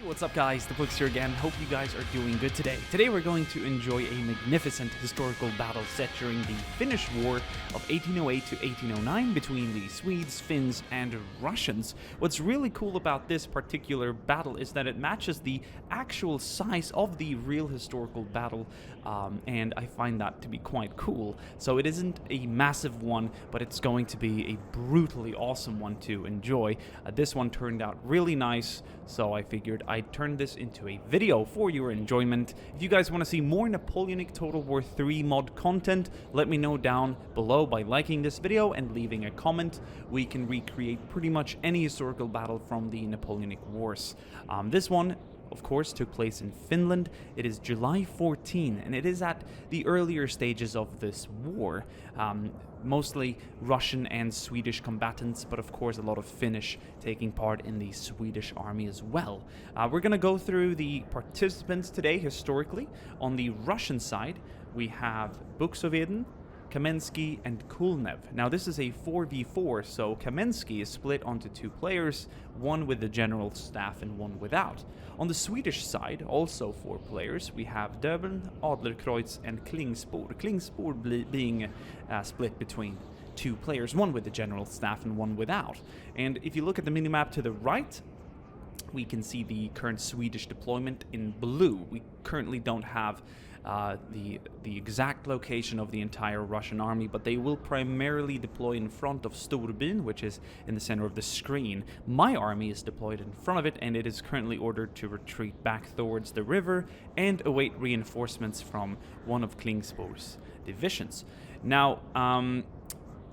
What's up guys, Diplex here again. Hope you guys are doing good today. Today we're going to enjoy a magnificent historical battle set during the Finnish War of 1808 to 1809 between the Swedes, Finns, and Russians. What's really cool about this particular battle is that it matches the actual size of the real historical battle, and I find that to be quite cool. So it isn't a massive one, but it's going to be a brutally awesome one to enjoy. This one turned out really nice, so I figured I'd turn this into a video for your enjoyment. If you guys want to see more Napoleonic Total War 3 mod content, let me know down below by liking this video and leaving a comment. We can recreate pretty much any historical battle from the Napoleonic Wars. This one, of course, took place in Finland. It is July 14, and it is at the earlier stages of this war. Mostly Russian and Swedish combatants, but of course a lot of Finnish taking part in the Swedish army as well. We're going to go through the participants today historically. On the Russian side, we have Buxoveden, Kamensky, and Kulnev. Now this is a 4v4, so Kamensky is split onto two players, one with the general staff and one without. On the Swedish side, also four players, we have Döbeln, Adlerkreuz, and Klingspor. Klingspor being split between two players, one with the general staff and one without. And if you look at the minimap to the right, we can see the current Swedish deployment in blue. We currently don't have the exact location of the entire Russian army, but they will primarily deploy in front of Storbyn, which is in the center of the screen. My army is deployed in front of it, and it is currently ordered to retreat back towards the river and await reinforcements from one of Klingspor's divisions. Now,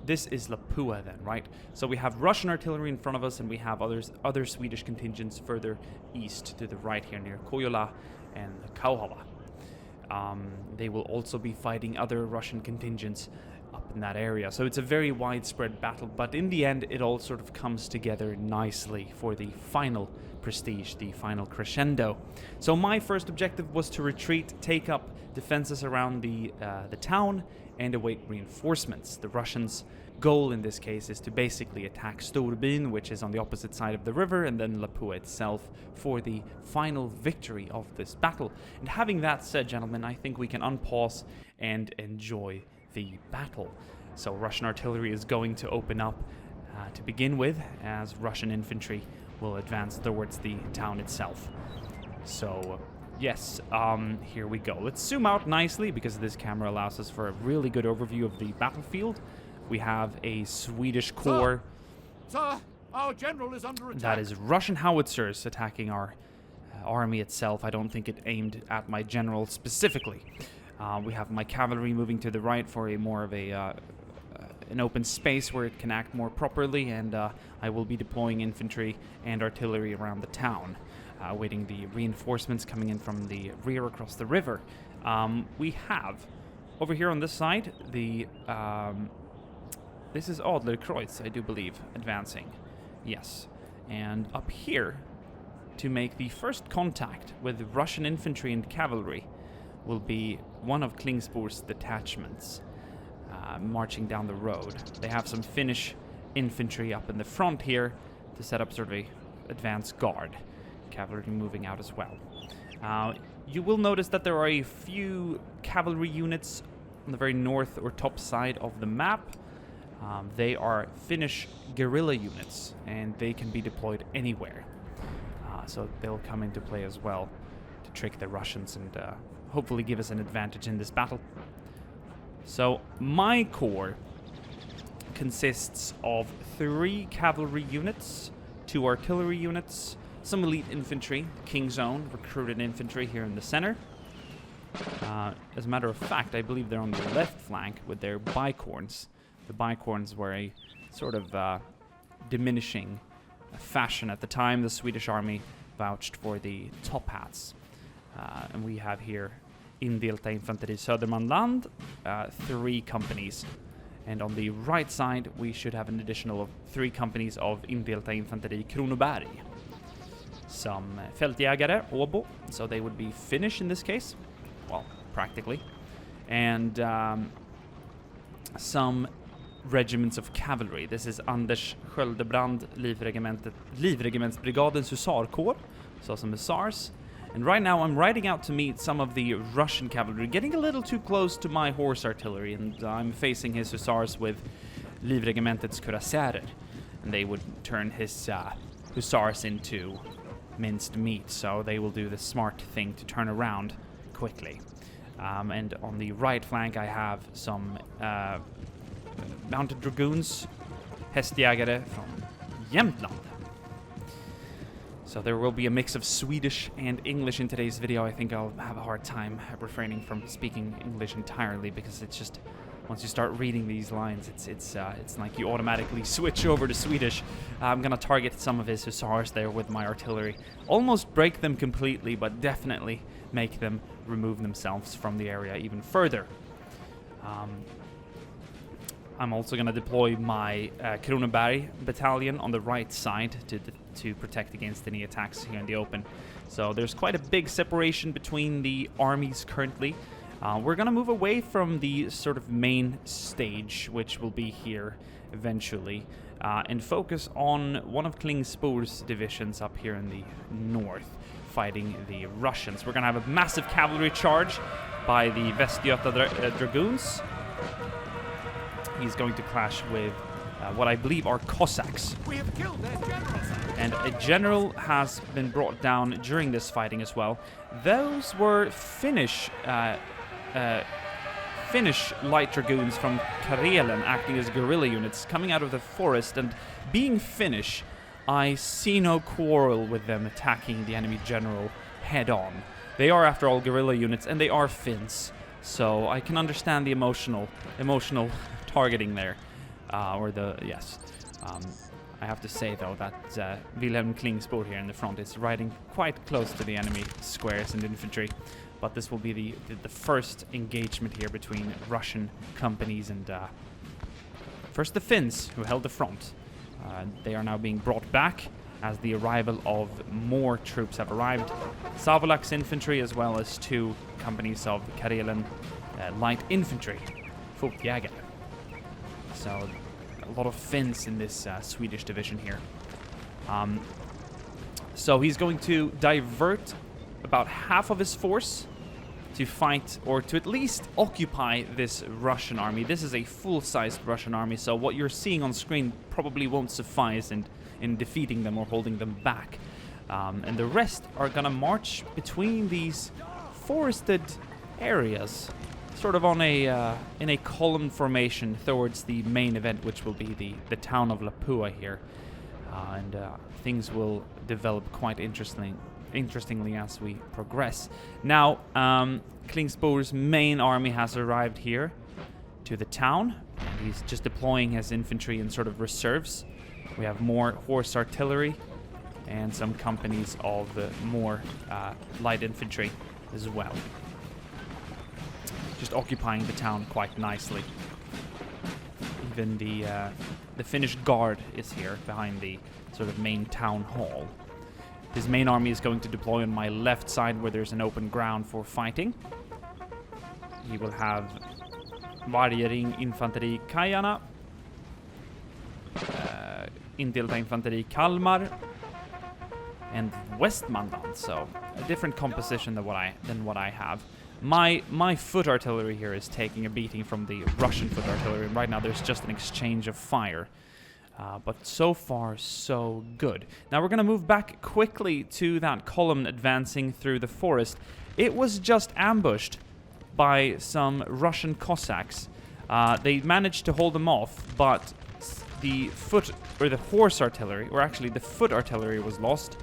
this is Lapua then, right? So we have Russian artillery in front of us, and we have other Swedish contingents further east to the right here near Koyola and Kauhava. They will also be fighting other Russian contingents up in that area. So it's a very widespread battle, but in the end it all sort of comes together nicely for the final prestige, the final crescendo. So my first objective was to retreat, take up defenses around the town, and await reinforcements. The Russians' goal in this case is to basically attack Storbyn, which is on the opposite side of the river, and then Lapua itself for the final victory of this battle. And having that said, gentlemen, I think we can unpause and enjoy the battle. So Russian artillery is going to open up to begin with, as Russian infantry will advance towards the town itself. So yes, here we go. Let's zoom out nicely because this camera allows us for a really good overview of the battlefield. We have a Swedish corps. Sir, our general is under attack. That is Russian howitzers attacking our army itself. I don't think it aimed at my general specifically. We have my cavalry moving to the right for a more of an open space where it can act more properly, and I will be deploying infantry and artillery around the town, awaiting the reinforcements coming in from the rear across the river. We have over here on this side the this is Adlerkreuz, I do believe, advancing. Yes. And up here, to make the first contact with Russian infantry and cavalry, will be one of Klingspor's detachments marching down the road. They have some Finnish infantry up in the front here to set up sort of a advanced guard. Cavalry moving out as well. You will notice that there are a few cavalry units on the very north or top side of the map. They are Finnish guerrilla units, and they can be deployed anywhere. So they'll come into play as well to trick the Russians and hopefully give us an advantage in this battle. So my corps consists of 3 cavalry units, 2 artillery units, some elite infantry, King's Own, recruited infantry here in the center. As a matter of fact, I believe they're on the left flank with their bicorns. The bicorns were a sort of diminishing fashion at the time. The Swedish army vouched for the top hats. And we have here Indelta Infanteri Södermanland, 3 companies. And on the right side, we should have an additional 3 companies of Indelta Infanteri Kronoberg. Some Fältjägare, Åbo, so they would be Finnish in this case. Well, practically. And some regiments of cavalry. This is Anders Sköldebrand Livregementsbrigadens husarkår So some hussars. And right now I'm riding out to meet some of the Russian cavalry, getting a little too close to my horse artillery, and I'm facing his hussars with Livregimentets cuirassiers, and they would turn his hussars into minced meat, so they will do the smart thing to turn around quickly. And on the right flank I have some mounted dragoons, hästjägare from Jämtland. So there will be a mix of Swedish and English in today's video. I think I'll have a hard time refraining from speaking English entirely, because it's just, once you start reading these lines, it's like you automatically switch over to Swedish. I'm gonna target some of his hussars there with my artillery. Almost break them completely, but definitely make them remove themselves from the area even further. I'm also going to deploy my Kronoberg battalion on the right side to protect against any attacks here in the open. So there's quite a big separation between the armies currently. We're going to move away from the sort of main stage, which will be here eventually, and focus on one of Klingspor's divisions up here in the north, fighting the Russians. We're going to have a massive cavalry charge by the Västgöta Dragoons. He's going to clash with what I believe are Cossacks. We have killed their general, sir. And a general has been brought down during this fighting as well. Those were Finnish light dragoons from Karelen acting as guerrilla units coming out of the forest, and being Finnish, I see no quarrel with them attacking the enemy general head on. They are, after all, guerrilla units, and they are Finns, so I can understand the emotional targeting there, I have to say though that Wilhelm Klingspor here in the front is riding quite close to the enemy squares and infantry, but this will be the first engagement here between Russian companies and first the Finns, who held the front. They are now being brought back as the arrival of more troops have arrived. Savolak's infantry, as well as 2 companies of Karelen light infantry, Fotjägare. So a lot of Finns in this Swedish division here. So he's going to divert about half of his force to fight, or to at least occupy, this Russian army. This is a full-sized Russian army, so what you're seeing on screen probably won't suffice in defeating them or holding them back. And the rest are gonna march between these forested areas, sort of on in a column formation towards the main event, which will be the town of Lapua here, and things will develop quite interestingly as we progress. Now, Klingspor's main army has arrived here to the town, and he's just deploying his infantry in sort of reserves. We have more horse artillery and some companies of more light infantry as well, just occupying the town quite nicely. Even the Finnish guard is here behind the sort of main town hall. His main army is going to deploy on my left side, where there's an open ground for fighting. He will have Vargering infanteri Kajana, Intilta infanteri Kalmar, and Westmanland. So a different composition than what I have. My foot artillery here is taking a beating from the Russian foot artillery, and right now there's just an exchange of fire. But so far, so good. Now we're going to move back quickly to that column advancing through the forest. It was just ambushed by some Russian Cossacks. They managed to hold them off, but the horse artillery, or actually the foot artillery, was lost,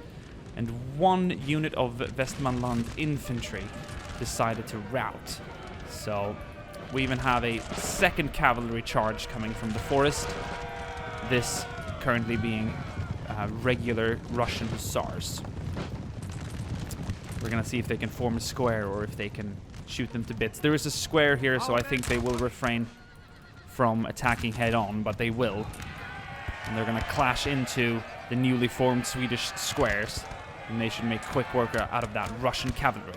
and 1 unit of Westmanland infantry decided to rout. So we even have a second cavalry charge coming from the forest. This currently being regular Russian hussars. We're gonna see if they can form a square or if they can shoot them to bits. There is a square here, so I think they will refrain from attacking head on, but they will. And they're gonna clash into the newly formed Swedish squares, and they should make quick work out of that Russian cavalry.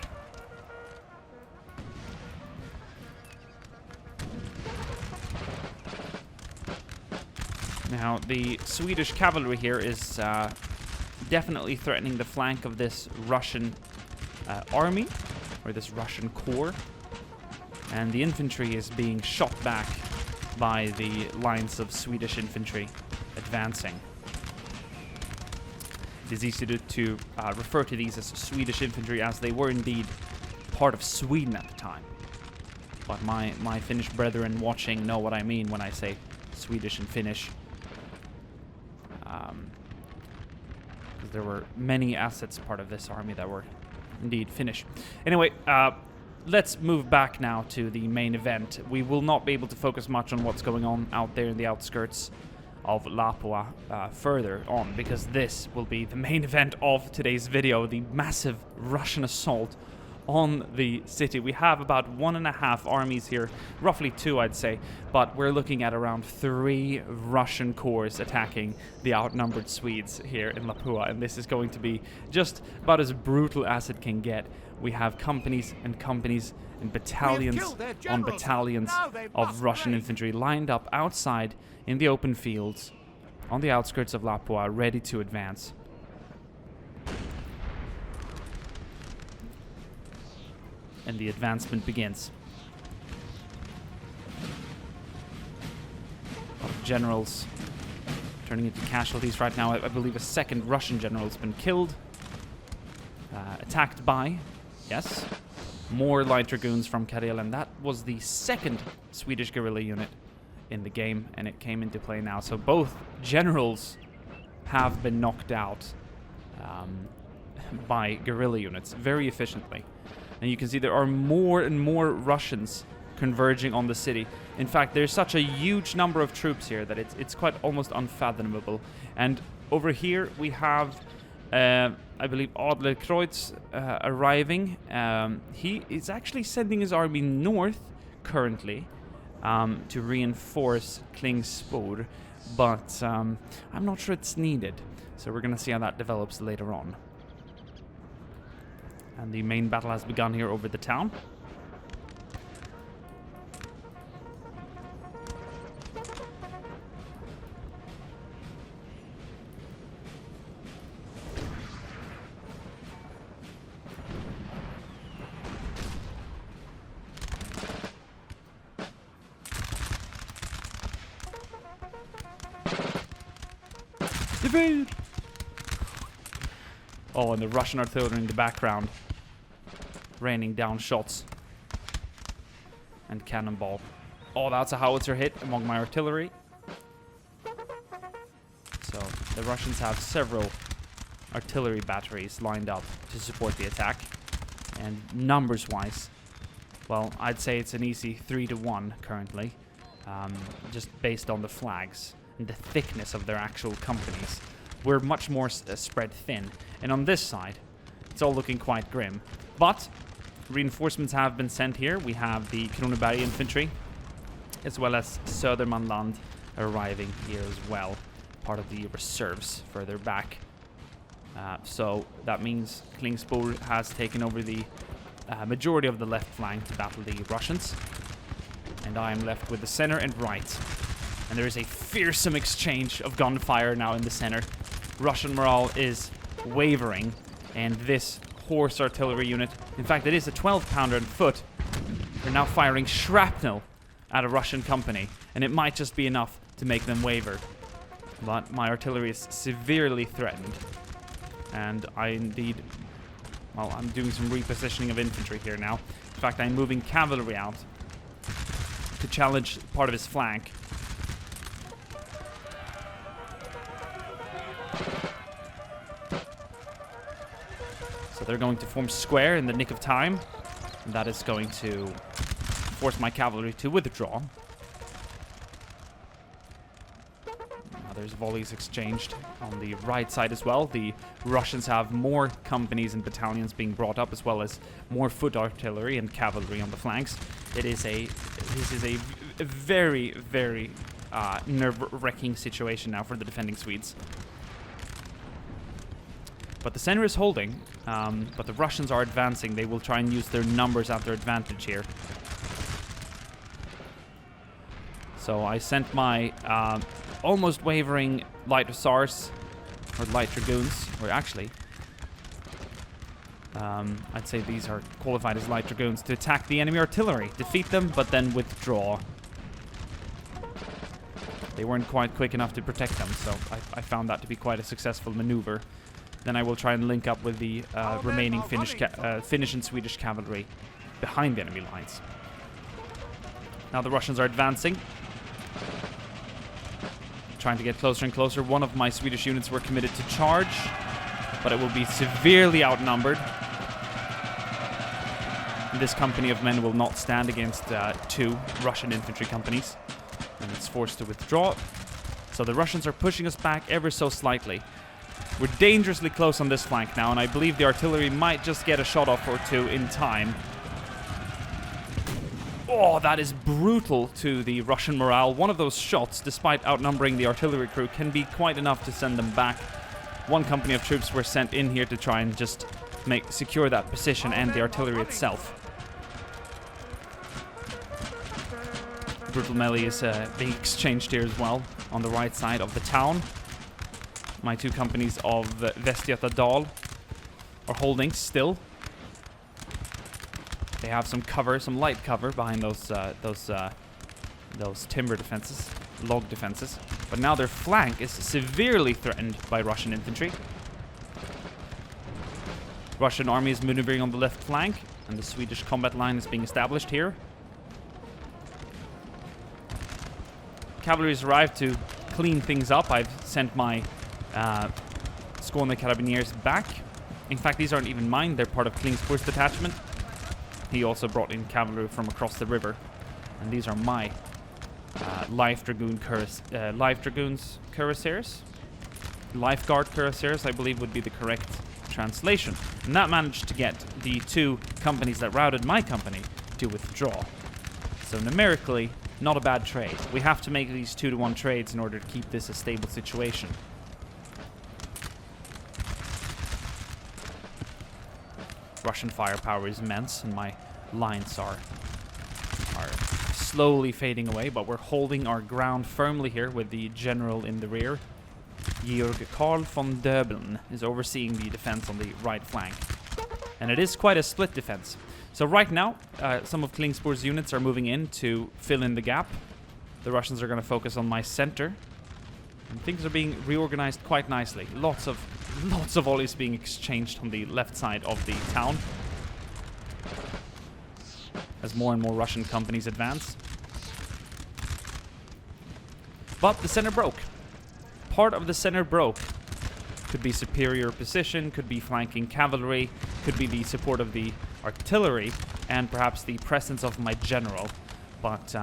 Now, the Swedish cavalry here is definitely threatening the flank of this Russian army, or this Russian corps. And the infantry is being shot back by the lines of Swedish infantry advancing. It is easy to refer to these as Swedish infantry, as they were indeed part of Sweden at the time. But my Finnish brethren watching know what I mean when I say Swedish and Finnish. Because there were many assets part of this army that were indeed Finnish. Anyway, let's move back now to the main event. We will not be able to focus much on what's going on out there in the outskirts of Lapua further on, because this will be the main event of today's video, the massive Russian assault on the city. We have about 1.5 armies here, roughly 2 I'd say, but we're looking at around 3 Russian corps attacking the outnumbered Swedes here in Lapua, and this is going to be just about as brutal as it can get. We have companies and companies and battalions on battalions of Russian infantry lined up outside in the open fields on the outskirts of Lapua, ready to advance. And the advancement begins. Generals turning into casualties right now. I believe a second Russian general has been killed. Attacked by, yes, more light dragoons from Karel, and that was the second Swedish guerrilla unit in the game, and it came into play now. So both generals have been knocked out by guerrilla units very efficiently. And you can see there are more and more Russians converging on the city. In fact, there's such a huge number of troops here that it's quite almost unfathomable. And over here we have, I believe, Adlerkreuz arriving. He is actually sending his army north currently to reinforce Klingspor, but I'm not sure it's needed. So we're going to see how that develops later on. And the main battle has begun here over the town. Defeat! Oh, and the Russian artillery in the background, raining down shots and cannonball. Oh, that's a howitzer hit among my artillery. So the Russians have several artillery batteries lined up to support the attack. And numbers-wise, well, I'd say it's an easy 3-1 currently, just based on the flags and the thickness of their actual companies. We're much more spread thin. And on this side, it's all looking quite grim. But reinforcements have been sent here. We have the Kronoberg infantry, as well as Södermanland arriving here as well. Part of the reserves further back. So that means Klingspor has taken over the majority of the left flank to battle the Russians. And I am left with the center and right. And there is a fearsome exchange of gunfire now in the center. Russian morale is wavering, and this horse artillery unit, in fact it is a 12-pounder on foot, they're now firing shrapnel at a Russian company, and it might just be enough to make them waver. But my artillery is severely threatened, and I indeed, well, I'm doing some repositioning of infantry here now. In fact, I'm moving cavalry out to challenge part of his flank. So they're going to form square in the nick of time, and that is going to force my cavalry to withdraw. Now there's volleys exchanged on the right side as well. The Russians have more companies and battalions being brought up, as well as more foot artillery and cavalry on the flanks. This is a very, very nerve-wracking situation now for the defending Swedes. But the center is holding, but the Russians are advancing. They will try and use their numbers at their advantage here. So I sent my almost wavering light hussars or light dragoons, or actually, I'd say these are qualified as light dragoons, to attack the enemy artillery, defeat them, but then withdraw. They weren't quite quick enough to protect them, so I found that to be quite a successful maneuver. Then I will try and link up with the remaining Finnish and Swedish cavalry behind the enemy lines. Now the Russians are advancing, trying to get closer and closer. One of my Swedish units were committed to charge, but it will be severely outnumbered. This company of men will not stand against 2 Russian infantry companies, and it's forced to withdraw. So the Russians are pushing us back ever so slightly. We're dangerously close on this flank now, and I believe the artillery might just get a shot off or 2 in time. Oh, that is brutal to the Russian morale. One of those shots, despite outnumbering the artillery crew, can be quite enough to send them back. 1 company of troops were sent in here to try and just secure that position and the artillery itself. Brutal melee is being exchanged here as well on the right side of the town. My 2 companies of Västgötadal are holding still. They have some cover, some light cover behind those timber defenses, log defenses. But now their flank is severely threatened by Russian infantry. Russian army is maneuvering on the left flank, and the Swedish combat line is being established here. Cavalry has arrived to clean things up. I've sent my Skåne Carabiniers back. In fact, these aren't even mine. They're part of Klingspor's detachment. He also brought in cavalry from across the river. And these are my Life Dragoons Cuirassiers. Lifeguard Cuirassiers, I believe, would be the correct translation. And that managed to get the 2 companies that routed my company to withdraw. So numerically, not a bad trade. We have to make these 2-to-1 trades in order to keep this a stable situation. Russian firepower is immense, and my lines are slowly fading away, but we're holding our ground firmly here with the general in the rear. Georg Karl von Döbeln is overseeing the defense on the right flank. And it is quite a split defense. So right now, some of Klingspor's units are moving in to fill in the gap. The Russians are going to focus on my center. And things are being reorganized quite nicely. Lots of volleys being exchanged on the left side of the town, as more and more Russian companies advance. But the center broke. Part of the center broke. Could be superior position, could be flanking cavalry, could be the support of the artillery, and perhaps the presence of my general. But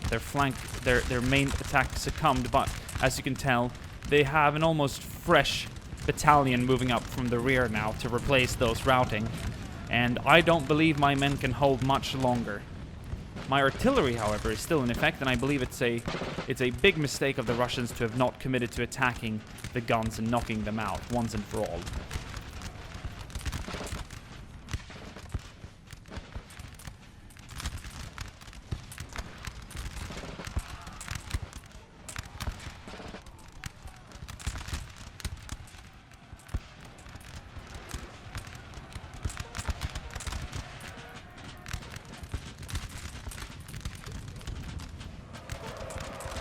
their main attack succumbed. But as you can tell, they have an almost fresh battalion moving up from the rear now to replace those routing. And I don't believe my men can hold much longer. My artillery, however, is still in effect, and I believe it's a big mistake of the Russians to have not committed to attacking the guns and knocking them out once and for all.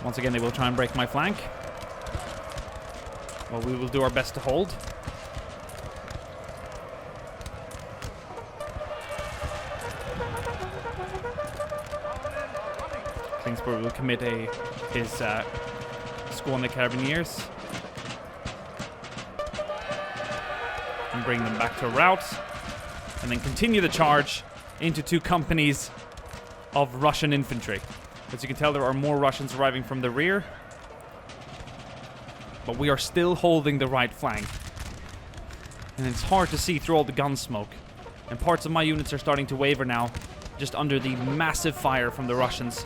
Once again, they will try and break my flank. Well, we will do our best to hold. Klingspor will commit his Skåne Carabiniers and bring them back to a rout, and then continue the charge into 2 companies of Russian infantry. As you can tell, there are more Russians arriving from the rear, but we are still holding the right flank. And it's hard to see through all the gun smoke. And parts of my units are starting to waver now, just under the massive fire from the Russians.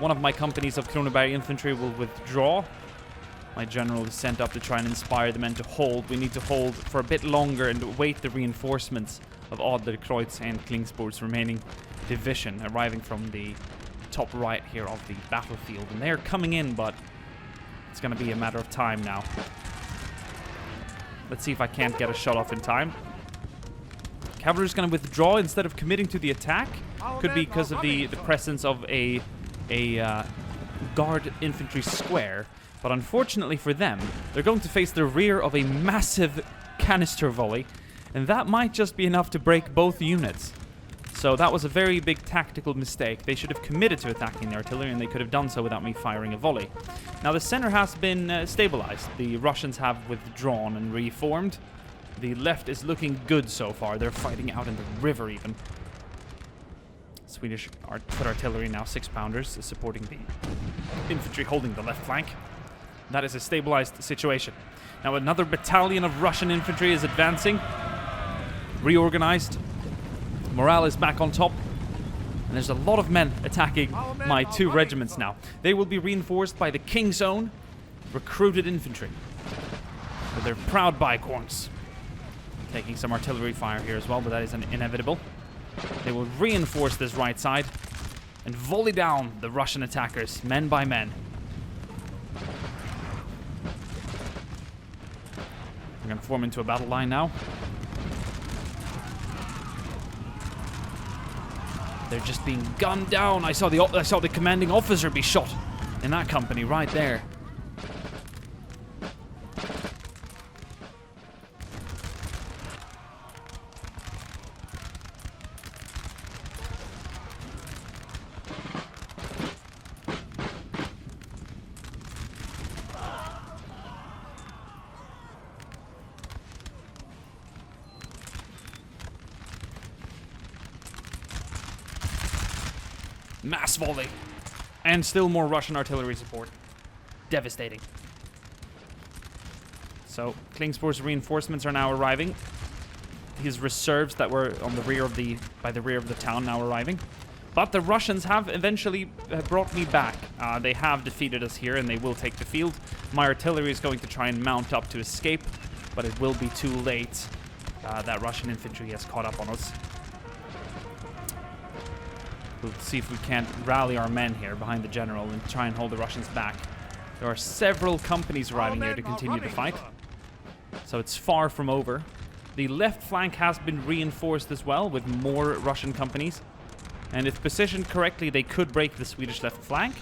One of my companies of Kronoberg infantry will withdraw. My general is sent up to try and inspire the men to hold. We need to hold for a bit longer and await the reinforcements of Adlerkreuz and Klingspor's remaining division arriving from the top right here of the battlefield. And they're coming in, but it's going to be a matter of time now. Let's see if I can't get a shot off in time. Cavalry's going to withdraw instead of committing to the attack. Could be because of the presence of a guard infantry square. But unfortunately for them, they're going to face the rear of a massive canister volley. And that might just be enough to break both units. So that was a very big tactical mistake. They should have committed to attacking the artillery, and they could have done so without me firing a volley. Now the center has been stabilized. The Russians have withdrawn and reformed. The left is looking good so far. They're fighting out in the river even. Swedish foot artillery now 6-pounders supporting the infantry holding the left flank. That is a stabilized situation. Now another battalion of Russian infantry is advancing. Reorganized. Morale is back on top. And there's a lot of men attacking my 2 regiments now. They will be reinforced by the King's Own recruited infantry. With their proud bicorns. Taking some artillery fire here as well, but that is inevitable. They will reinforce this right side and volley down the Russian attackers, men by men. We're going to form into a battle line now. They're just being gunned down. I saw the commanding officer be shot in that company right there. Mass volley. And still more Russian artillery support. Devastating. So, Klingspor's reinforcements are now arriving. His reserves that were on the rear of by the rear of the town now arriving. But the Russians have eventually brought me back. They have defeated us here and they will take the field. My artillery is going to try and mount up to escape, but it will be too late. That Russian infantry has caught up on us. We'll see if we can't rally our men here behind the general and try and hold the Russians back. There are several companies arriving here to continue the fight. So it's far from over. The left flank has been reinforced as well with more Russian companies. And if positioned correctly, they could break the Swedish left flank.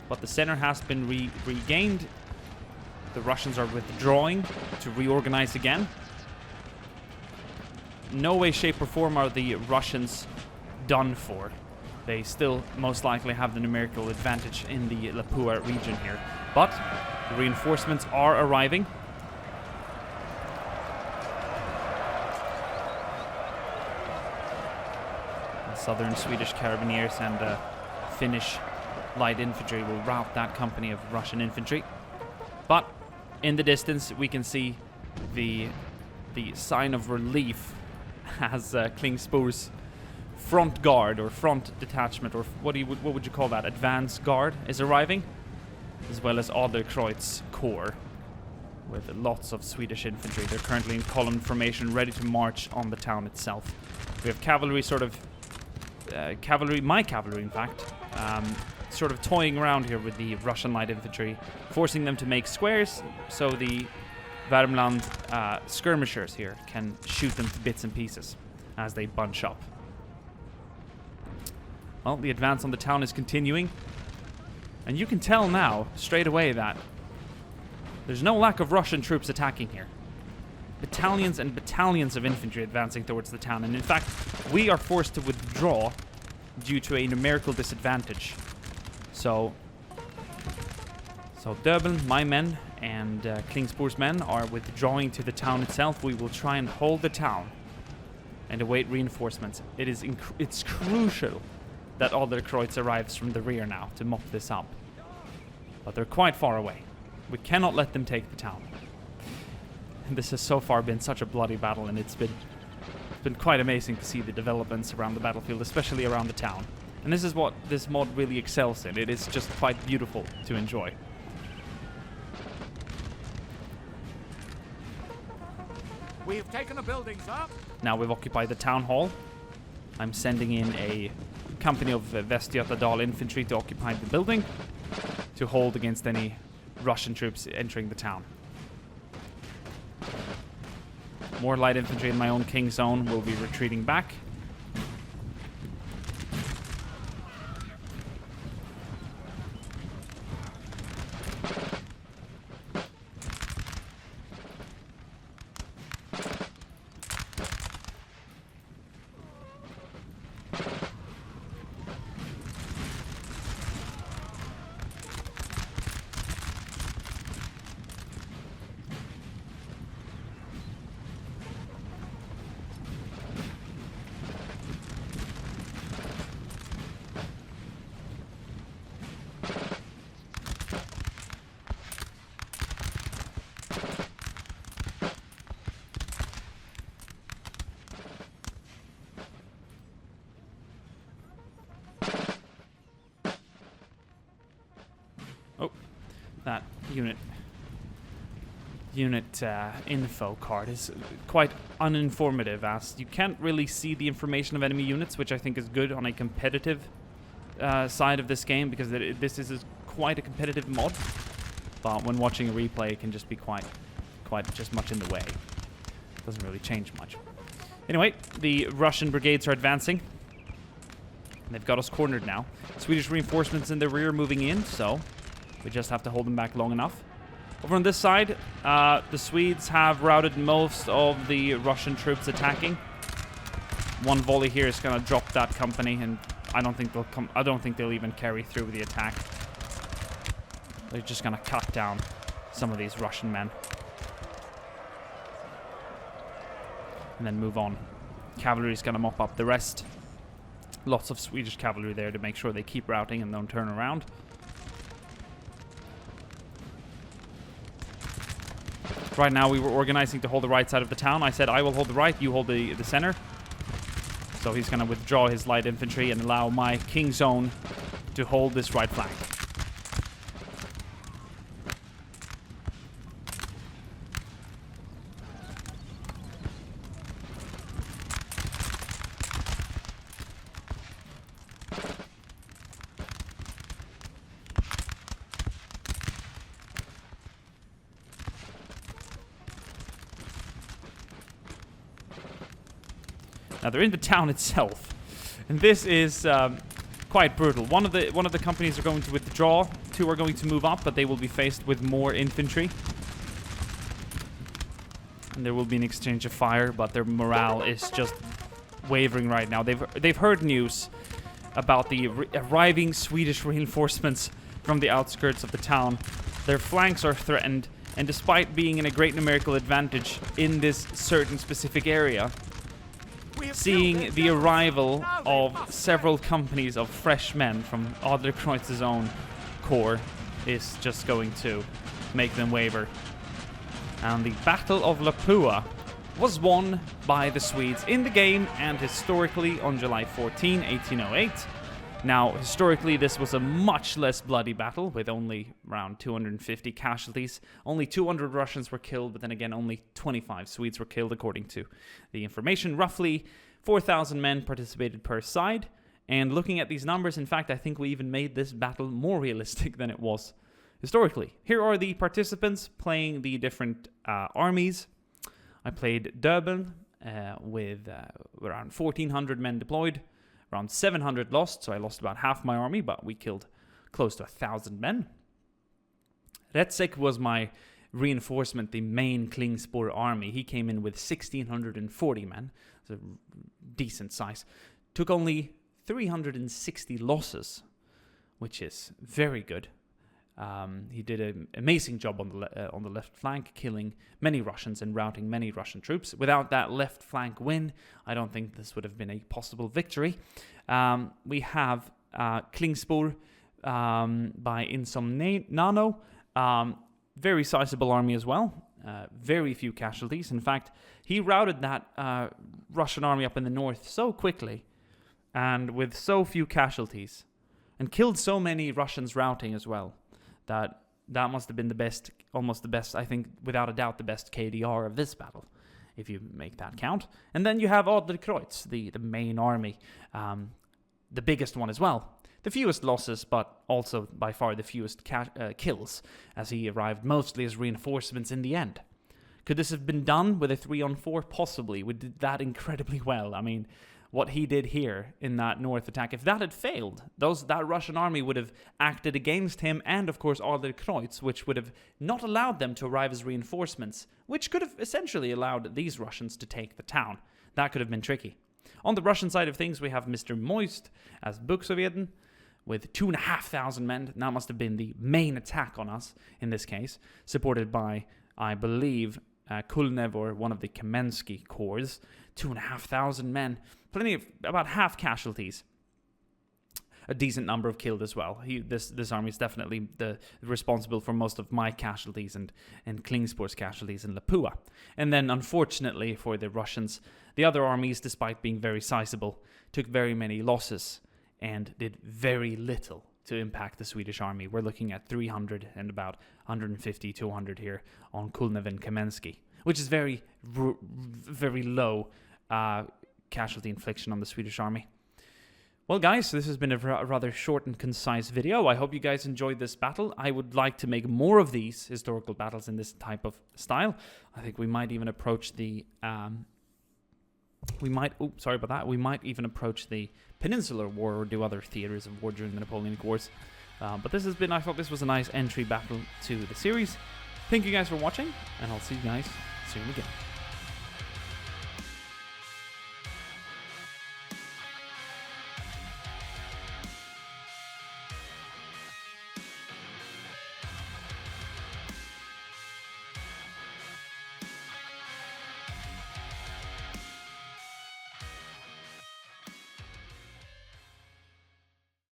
But the center has been regained. The Russians are withdrawing to reorganize again. No way, shape, or form are the Russians done for. They still most likely have the numerical advantage in the Lapua region here. But the reinforcements are arriving. The Southern Swedish Carabineers and Finnish light infantry will rout that company of Russian infantry. But in the distance we can see the sign of relief as Klingspor's front guard or front detachment, or what would you call that, advance guard, is arriving, as well as Adlerkreuz Corps with lots of Swedish infantry. They're currently in column formation, ready to march on the town itself. We have cavalry, my cavalry in fact, sort of toying around here with the Russian light infantry, forcing them to make squares so the Värmland skirmishers here can shoot them to bits and pieces as they bunch up. Well, the advance on the town is continuing, and you can tell now straight away that there's no lack of Russian troops attacking here. Battalions and battalions of infantry advancing towards the town, and in fact we are forced to withdraw due to a numerical disadvantage. So Döbeln, my men, and Klingspor's men are withdrawing to the town itself. We will try and hold the town and await reinforcements. It's crucial that Adlerkreuz arrives from the rear now to mop this up. But they're quite far away. We cannot let them take the town. And this has so far been such a bloody battle, and it's been quite amazing to see the developments around the battlefield, especially around the town. And this is what this mod really excels in. It is just quite beautiful to enjoy. We've taken the buildings up. Now we've occupied the town hall. I'm sending in a company of Västgötadal infantry to occupy the building to hold against any Russian troops entering the town. More light infantry in my own king zone will be retreating back. Oh, that unit info card is quite uninformative, as you can't really see the information of enemy units, which I think is good on a competitive side of this game, because this is quite a competitive mod. But when watching a replay, it can just be quite just much in the way. Doesn't really change much. Anyway, the Russian brigades are advancing. They've got us cornered now. Swedish reinforcements in the rear moving in, so we just have to hold them back long enough. Over on this side, the Swedes have routed most of the Russian troops attacking. One volley here is going to drop that company, and I don't think they'll even carry through the attack. They're just going to cut down some of these Russian men. And then move on. Cavalry is going to mop up the rest. Lots of Swedish cavalry there to make sure they keep routing and don't turn around. Right now we were organizing to hold the right side of the town. I said I will hold the right, you hold the center. So he's going to withdraw his light infantry and allow my king zone to hold this right flank. Now they're in the town itself, and this is quite brutal. One of the companies are going to withdraw. Two are going to move up, but they will be faced with more infantry, and there will be an exchange of fire. But their morale is just wavering right now. They've heard news about the arriving Swedish reinforcements from the outskirts of the town. Their flanks are threatened, and despite being in a great numerical advantage in this certain specific area, seeing the arrival of several companies of fresh men from Adlerkreutz's own corps is just going to make them waver. And the Battle of Lapua was won by the Swedes in the game and historically on July 14, 1808. Now, historically, this was a much less bloody battle with only around 250 casualties. Only 200 Russians were killed, but then again, only 25 Swedes were killed, according to the information. Roughly 4,000 men participated per side. And looking at these numbers, in fact, I think we even made this battle more realistic than it was historically. Here are the participants playing the different armies. I played Durban with around 1,400 men deployed. Around 700 lost, so I lost about half my army, but we killed close to 1,000 men. Retsek was my reinforcement, the main Klingspor army. He came in with 1,640 men. It's a decent size. Took only 360 losses, which is very good. He did an amazing job on the left flank, killing many Russians and routing many Russian troops. Without that left flank win, I don't think this would have been a possible victory. We have Klingspor by Insomnano. Very sizable army as well. Very few casualties. In fact, he routed that Russian army up in the north so quickly and with so few casualties and killed so many Russians routing as well. That must have been the best, almost the best, I think, without a doubt, the best KDR of this battle, if you make that count. And then you have Adlerkreuz, the main army, the biggest one as well. The fewest losses, but also by far the fewest kills, as he arrived mostly as reinforcements in the end. Could this have been done with a 3-on-4? Possibly. We did that incredibly well. I mean, what he did here in that north attack, if that had failed, that Russian army would have acted against him and, of course, Adlerkreuz, which would have not allowed them to arrive as reinforcements, which could have essentially allowed these Russians to take the town. That could have been tricky. On the Russian side of things, we have Mr. Moist as Buxoveden with 2,500 men. That must have been the main attack on us in this case, supported by, I believe, Kulnev, or one of the Kamensky corps. 2,500 men. About half casualties. A decent number of killed as well. This army is definitely responsible for most of my casualties and Klingspor's casualties in Lapua. And then, unfortunately for the Russians, the other armies, despite being very sizable, took very many losses and did very little to impact the Swedish army. We're looking at 300 and about 150, 200 here on Kulnev and Kamensky, which is very, very low casualty infliction on the Swedish army. Well, guys, this has been a rather short and concise video. I hope you guys enjoyed this battle. I would like to make more of these historical battles in this type of style. I think we might even approach the... we might even approach the Peninsular War or do other theaters of war during the Napoleonic Wars. But I thought this was a nice entry battle to the series. Thank you guys for watching, and I'll see you guys soon again.